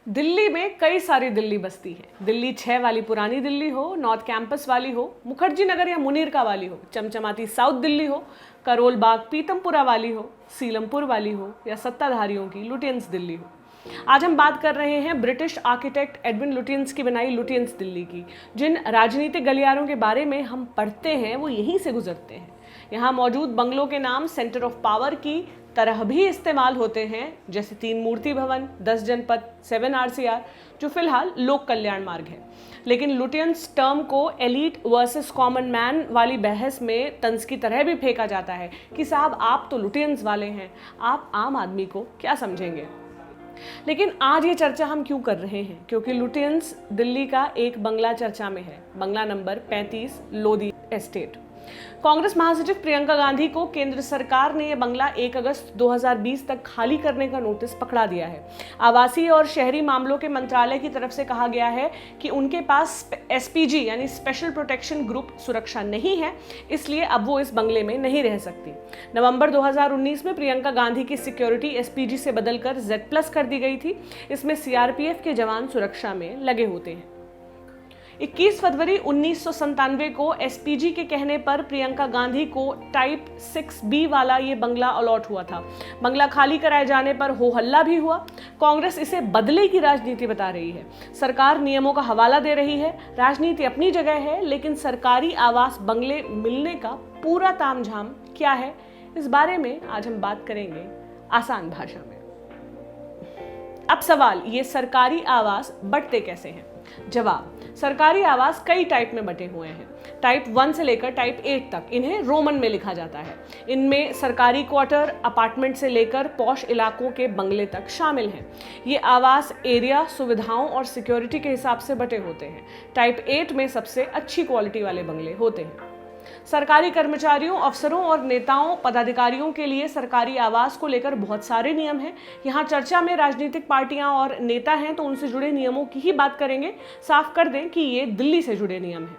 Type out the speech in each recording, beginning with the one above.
दिल्ली में कई सारी दिल्ली बस्ती है। दिल्ली 6 वाली पुरानी दिल्ली हो, नॉर्थ कैंपस वाली हो, मुखर्जी नगर या मुनीरका वाली हो, चमचमाती साउथ दिल्ली हो, करोल बाग पीतमपुरा वाली हो, सीलमपुर वाली हो या सत्ताधारियों की लुटियंस दिल्ली हो। आज हम बात कर रहे हैं ब्रिटिश आर्किटेक्ट एडविन लुटियंस की बनाई लुटियंस दिल्ली की। जिन राजनीतिक गलियारों के बारे में हम पढ़ते हैं वो यहीं से गुजरते हैं। यहाँ मौजूद बंगलों के नाम सेंटर ऑफ पावर की तरह भी इस्तेमाल होते हैं, जैसे 3 मूर्ति भवन, 10 जनपद, 7 आरसीआर, जो फिलहाल लोक कल्याण मार्ग है। लेकिन लुटियंस टर्म को एलीट वर्सेस कॉमन मैन वाली बहस में तंज की तरह भी फेंका जाता है कि साहब आप तो लुटियंस वाले हैं, आप आम आदमी को क्या समझेंगे। लेकिन आज ये चर्चा हम क्यों कर रहे हैं? क्योंकि लुटियंस दिल्ली का एक बंगला चर्चा में है, बंगला नंबर 35 लोधी एस्टेट। कांग्रेस महासचिव प्रियंका गांधी को केंद्र सरकार ने यह बंगला 1 अगस्त 2020 तक खाली करने का नोटिस पकड़ा दिया है। आवासीय और शहरी मामलों के मंत्रालय की तरफ से कहा गया है कि उनके पास एसपीजी यानी स्पेशल प्रोटेक्शन ग्रुप सुरक्षा नहीं है, इसलिए अब वो इस बंगले में नहीं रह सकती। नवंबर 2019 में प्रियंका गांधी की सिक्योरिटी एसपीजी से बदलकर Z+ कर दी गई थी। इसमें सीआरपीएफ के जवान सुरक्षा में लगे होते हैं। 21 फरवरी 1997 को एसपीजी के कहने पर प्रियंका गांधी को टाइप 6B वाला ये बंगला अलॉट हुआ था। बंगला खाली कराए जाने पर हो हल्ला भी हुआ। कांग्रेस इसे बदले की राजनीति बता रही है। सरकार नियमों का हवाला दे रही है। राजनीति अपनी जगह है, लेकिन सरकारी आवास बंगले मिलने का पूरा तामझाम क्या है, इस बारे में आज हम बात करेंगे आसान भाषा में। अब सवाल, ये सरकारी आवास बंटते कैसे हैं? जवाब, सरकारी आवास कई टाइप में बटे हुए हैं। टाइप 1 से लेकर टाइप 8 तक इन्हें रोमन में लिखा जाता है। इनमें सरकारी क्वार्टर, अपार्टमेंट से लेकर पॉश इलाकों के बंगले तक शामिल हैं। ये आवास एरिया, सुविधाओं और सिक्योरिटी के हिसाब से बटे होते हैं। टाइप 8 में सबसे अच्छी क्वालिटी वाले बंगले होते हैं। सरकारी कर्मचारियों, अफसरों और नेताओं, पदाधिकारियों के लिए सरकारी आवास को लेकर बहुत सारे नियम हैं। यहाँ चर्चा में राजनीतिक पार्टियां और नेता हैं, तो उनसे जुड़े नियमों की ही बात करेंगे। साफ कर दें कि ये दिल्ली से जुड़े नियम हैं।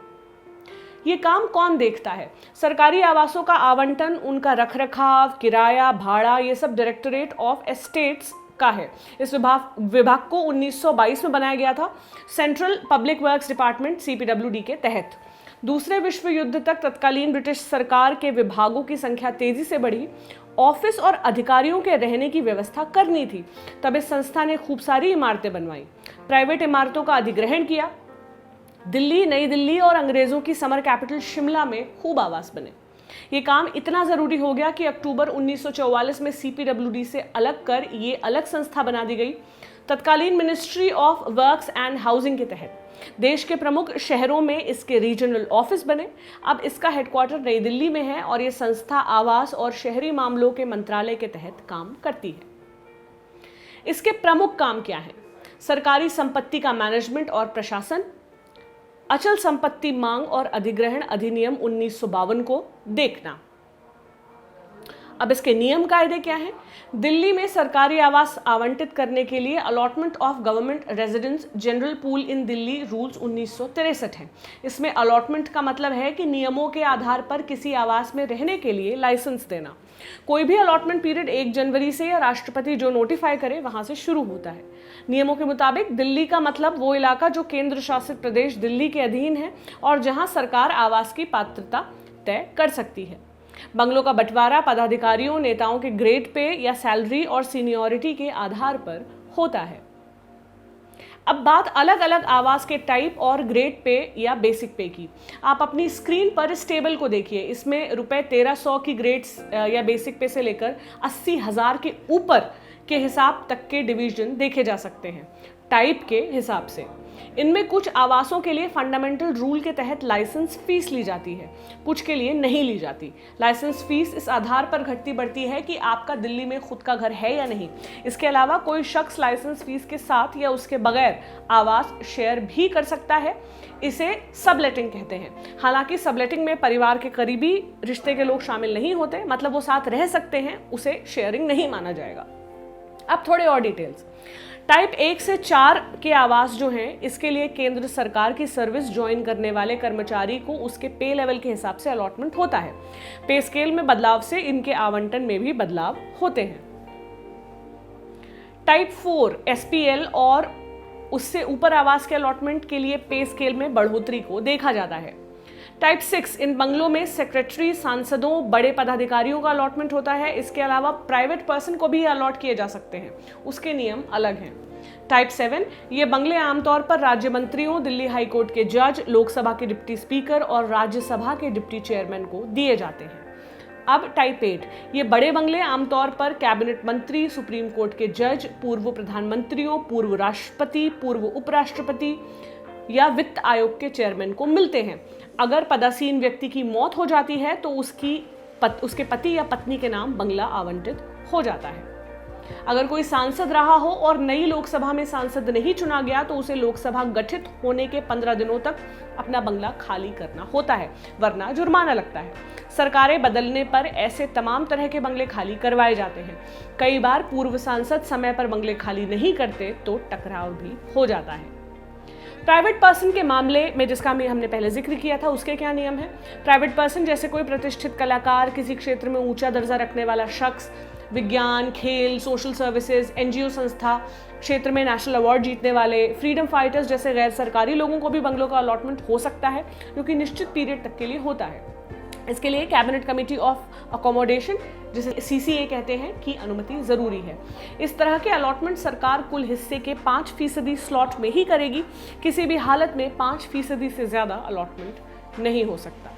ये काम कौन देखता है? सरकारी आवासों का आवंटन, उनका रखरखाव, किराया, भाड़ा, ये सब डायरेक्टरेट ऑफ एस्टेट्स का है। इस विभाग को 1922 में बनाया गया था, central public works department CPWD के तहत। दूसरे विश्व युद्ध तक तत्कालीन ब्रिटिश सरकार के विभागों की संख्या तेजी से बढ़ी। ऑफिस और अधिकारियों के रहने की व्यवस्था करनी थी, तब इस संस्था ने खूब सारी इमारतें बनवाई, प्राइवेट इमारतों का अधिग्रहण किया। दिल्ली, नई दिल्ली और अंग्रेजों की समर कैपिटल शिमला में खूब आवास बने। ये काम इतना जरूरी हो गया कि अक्टूबर 1944 में CPWD से अलग कर ये अलग संस्था बना दी गई, तत्कालीन ministry of works and housing के तहत। देश के प्रमुख शहरों में इसके रीजनल ऑफिस बने। अब इसका हेडक्वार्टर नई दिल्ली में है और ये संस्था आवास और शहरी मामलों के मंत्रालय के तहत काम करती है। इसके प्रमुख काम क्या हैं? सरकारी संपत्ति का मैनेजमेंट और प्रशासन, अचल संपत्ति मांग और अधिग्रहण अधिनियम 1952 को देखना। अब इसके नियम कायदे क्या हैं? दिल्ली में सरकारी आवास आवंटित करने के लिए allotment of government residence general pool in Delhi rules 1963 है। इसमें अलॉटमेंट का मतलब है कि नियमों के आधार पर किसी आवास में रहने के लिए लाइसेंस देना। कोई भी अलॉटमेंट पीरियड 1 जनवरी से या राष्ट्रपति जो नोटिफाई करे वहां से शुरू होता है। नियमों के मुताबिक दिल्ली का मतलब वो इलाका जो केंद्र शासित प्रदेश दिल्ली के अधीन है और जहां सरकार आवास की पात्रता तय कर सकती है। बंगलों का बंटवारा पदाधिकारियों, नेताओं के ग्रेड पे या सैलरी और सीनियरिटी के आधार पर होता है। अब बात अलग अलग आवास के टाइप और ग्रेड पे या बेसिक पे की। आप अपनी स्क्रीन पर इस टेबल को देखिए। इसमें रुपए 1300 की ग्रेड्स या बेसिक पे से लेकर 80,000 के ऊपर के हिसाब तक के डिवीजन देखे जा सकते हैं टाइप के हिसाब से। इनमें कुछ आवासों के लिए फंडामेंटल रूल के तहत लाइसेंस फीस ली जाती है, कुछ के लिए नहीं ली जाती। लाइसेंस फीस इस आधार पर घटती बढ़ती है कि आपका दिल्ली में खुद का घर है या नहीं। इसके अलावा कोई शख्स लाइसेंस फीस के साथ या उसके बगैर आवास शेयर भी कर सकता है। इसे सबलेटिंग कहते हैं। हालांकि सबलेटिंग में परिवार के करीबी रिश्ते के लोग शामिल नहीं होते, मतलब वो साथ रह सकते हैं, उसे शेयरिंग नहीं माना जाएगा। अब थोड़े और डिटेल्स। टाइप 1 से 4 के आवास जो हैं, इसके लिए केंद्र सरकार की सर्विस ज्वाइन करने वाले कर्मचारी को उसके पे लेवल के हिसाब से अलॉटमेंट होता है। पे स्केल में बदलाव से इनके आवंटन में भी बदलाव होते हैं। टाइप 4 SPL और उससे ऊपर आवास के अलॉटमेंट के लिए पे स्केल में बढ़ोतरी को देखा जाता है। टाइप 6, इन बंगलों में सेक्रेटरी, सांसदों, बड़े पदाधिकारियों का अलॉटमेंट होता है। इसके अलावा प्राइवेट पर्सन को भी अलॉट किए जा सकते हैं, उसके नियम अलग हैं। टाइप 7, ये बंगले आमतौर पर राज्य मंत्रियों, दिल्ली हाई कोर्ट के जज, लोकसभा के डिप्टी स्पीकर और राज्यसभा के डिप्टी चेयरमैन को दिए जाते हैं। अब टाइप 8, ये बड़े बंगले आमतौर पर कैबिनेट मंत्री, सुप्रीम कोर्ट के जज, पूर्व प्रधानमंत्रियों, पूर्व राष्ट्रपति, पूर्व उपराष्ट्रपति या वित्त आयोग के चेयरमैन को मिलते हैं। अगर पदासीन व्यक्ति की मौत हो जाती है तो उसके पति या पत्नी के नाम बंगला आवंटित हो जाता है। अगर कोई सांसद रहा हो और नई लोकसभा में सांसद नहीं चुना गया तो उसे लोकसभा गठित होने के 15 दिनों तक अपना बंगला खाली करना होता है, वरना जुर्माना लगता है। सरकारें बदलने पर ऐसे तमाम तरह के बंगले खाली करवाए जाते हैं। कई बार पूर्व सांसद समय पर बंगले खाली नहीं करते तो टकराव भी हो जाता है। प्राइवेट पर्सन के मामले में, जिसका हमने पहले जिक्र किया था, उसके क्या नियम है? प्राइवेट पर्सन जैसे कोई प्रतिष्ठित कलाकार, किसी क्षेत्र में ऊंचा दर्जा रखने वाला शख्स, विज्ञान, खेल, सोशल सर्विसेज, एनजीओ संस्था क्षेत्र में नेशनल अवार्ड जीतने वाले, फ्रीडम फाइटर्स जैसे गैर सरकारी लोगों को भी बंगलों का अलॉटमेंट हो सकता है, जो कि निश्चित पीरियड तक के लिए होता है। इसके लिए कैबिनेट कमेटी ऑफ अकोमोडेशन, जिसे CCA कहते हैं, की अनुमति जरूरी है। इस तरह के अलॉटमेंट सरकार कुल हिस्से के 5% स्लॉट में ही करेगी। किसी भी हालत में 5% से ज्यादा अलॉटमेंट नहीं हो सकता।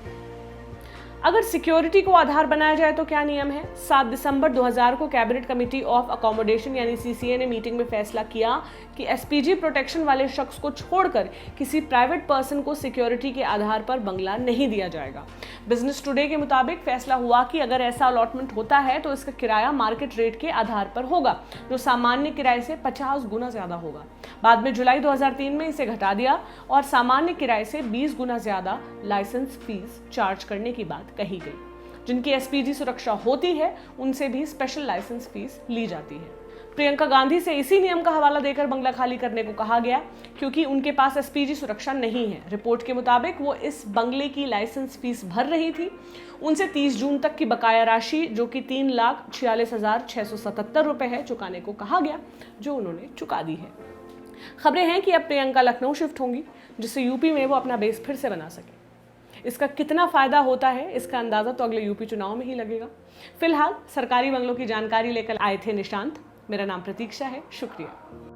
अगर सिक्योरिटी को आधार बनाया जाए तो क्या नियम है? 7 दिसंबर 2000 को कैबिनेट कमेटी ऑफ अकोमोडेशन यानी CCA ने मीटिंग में फैसला किया कि SPG प्रोटेक्शन वाले शख्स को छोड़कर किसी प्राइवेट पर्सन को सिक्योरिटी के आधार पर बंगला नहीं दिया जाएगा। बिजनेस टुडे के मुताबिक फैसला हुआ कि अगर ऐसा अलॉटमेंट होता है तो इसका किराया मार्केट रेट के आधार पर होगा, जो सामान्य किराए से 50 गुना ज्यादा होगा। बाद में जुलाई 2003 में इसे घटा दिया और सामान्य किराए से 20 गुना ज्यादा लाइसेंस फीस चार्ज करने की बात कही गई। जिनकी SPG सुरक्षा होती है उनसे भी स्पेशल लाइसेंस फीस ली जाती है। प्रियंका गांधी से इसी नियम का हवाला देकर बंगला खाली करने को कहा गया, क्योंकि उनके पास SPG सुरक्षा नहीं है। रिपोर्ट के मुताबिक वो इस बंगले की लाइसेंस फीस भर रही थी। उनसे 30 जून तक की बकाया राशि, जो कि 3,46,677 रुपए है, चुकाने को कहा गया, जो उन्होंने चुका दी है। खबरें हैं कि अब प्रियंका लखनऊ शिफ्ट होंगी, जिससे यूपी में वो अपना बेस फिर से बना सके। इसका कितना फायदा होता है, इसका अंदाजा तो अगले यूपी चुनाव में ही लगेगा। फिलहाल सरकारी बंगलों की जानकारी लेकर आए थे निशांत। मेरा नाम प्रतीक्षा है। शुक्रिया।